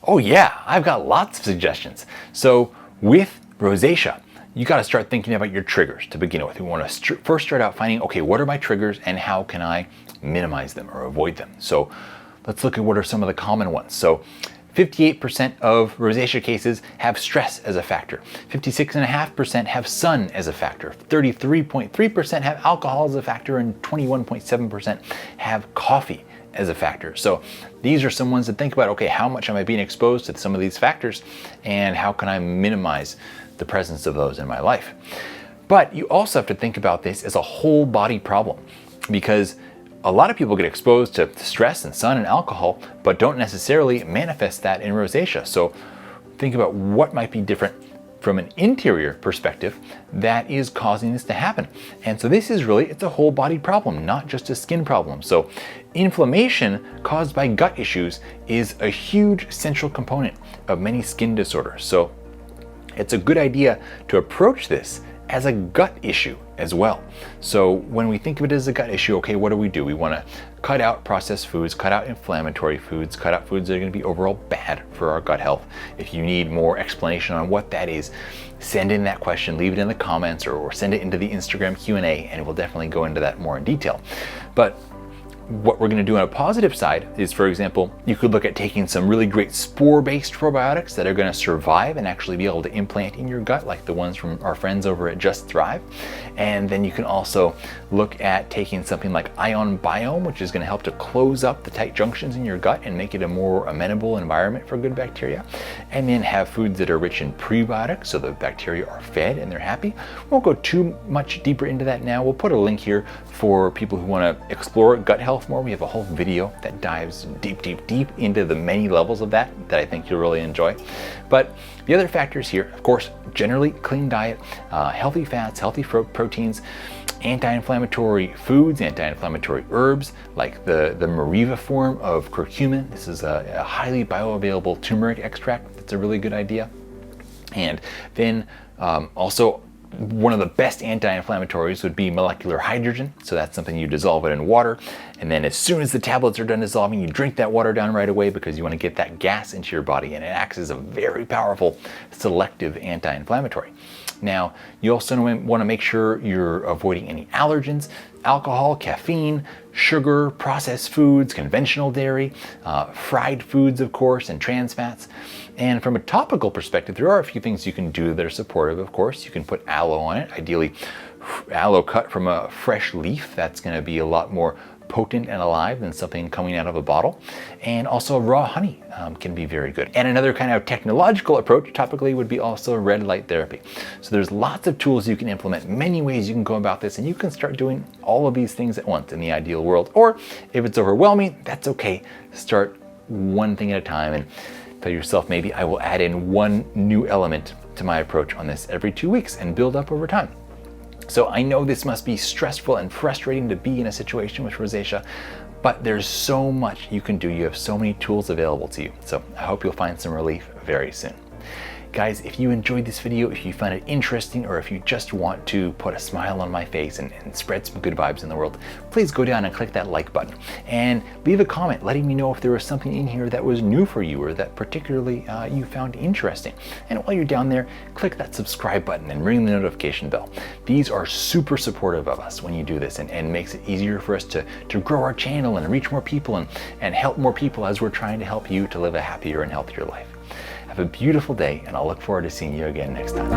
Oh yeah, I've got lots of suggestions. So with rosacea, you got to start thinking about your triggers to begin with. We want to first start out finding, okay, what are my triggers and how can I minimize them or avoid them? So let's look at what are some of the common ones. So 58% of rosacea cases have stress as a factor. 56.5% have sun as a factor. 33.3% have alcohol as a factor, and 21.7% have coffee as a factor. So these are some ones to think about. Okay, how much am I being exposed to some of these factors, and how can I minimize the presence of those in my life? But you also have to think about this as a whole body problem, because a lot of people get exposed to stress and sun and alcohol, but don't necessarily manifest that in rosacea. So think about what might be different from an interior perspective that is causing this to happen. And so this is really, it's a whole body problem, not just a skin problem. So inflammation caused by gut issues is a huge central component of many skin disorders. So it's a good idea to approach this as a gut issue as well. So when we think of it as a gut issue, okay, what do? We want to cut out processed foods, cut out inflammatory foods, cut out foods that are going to be overall bad for our gut health. If you need more explanation on what that is, send in that question, leave it in the comments, or send it into the Instagram Q&A, and we'll definitely go into that more in detail. But what we're going to do on a positive side is, for example, you could look at taking some really great spore-based probiotics that are going to survive and actually be able to implant in your gut, like the ones from our friends over at Just Thrive. And then you can also look at taking something like Ion Biome, which is going to help to close up the tight junctions in your gut and make it a more amenable environment for good bacteria. And then have foods that are rich in prebiotics, so the bacteria are fed and they're happy. We won't go too much deeper into that now. We'll put a link here for people who want to explore gut health more. We have a whole video that dives deep into the many levels of that I think you'll really enjoy. But the other factors here, of course, generally clean diet, healthy fats, healthy proteins, anti-inflammatory foods, anti-inflammatory herbs, like the Mariva form of curcumin. This is a highly bioavailable turmeric extract. That's a really good idea. And then also, one of the best anti-inflammatories would be molecular hydrogen. So that's something you dissolve it in water. And then as soon as the tablets are done dissolving, you drink that water down right away, because you want to get that gas into your body, and it acts as a very powerful selective anti-inflammatory. Now, you also want to make sure you're avoiding any allergens, alcohol, caffeine, sugar, processed foods, conventional dairy, fried foods, of course, and trans fats. And from a topical perspective, there are a few things you can do that are supportive, of course. You can put aloe on it, ideally aloe cut from a fresh leaf. That's going to be a lot more potent and alive than something coming out of a bottle. And also raw honey can be very good. And another kind of technological approach topically would be also red light therapy. So there's lots of tools you can implement, many ways you can go about this, and you can start doing all of these things at once in the ideal world. Or if it's overwhelming, that's okay. Start one thing at a time and tell yourself, maybe I will add in one new element to my approach on this every 2 weeks and build up over time. So I know this must be stressful and frustrating to be in a situation with rosacea, but there's so much you can do. You have so many tools available to you. So I hope you'll find some relief very soon. Guys, if you enjoyed this video, if you find it interesting, or if you just want to put a smile on my face and spread some good vibes in the world, please go down and click that like button and leave a comment letting me know if there was something in here that was new for you or that particularly you found interesting. And while you're down there, click that subscribe button and ring the notification bell. These are super supportive of us when you do this, and makes it easier for us to grow our channel and reach more people and help more people as we're trying to help you to live a happier and healthier life. Have a beautiful day, and I'll look forward to seeing you again next time.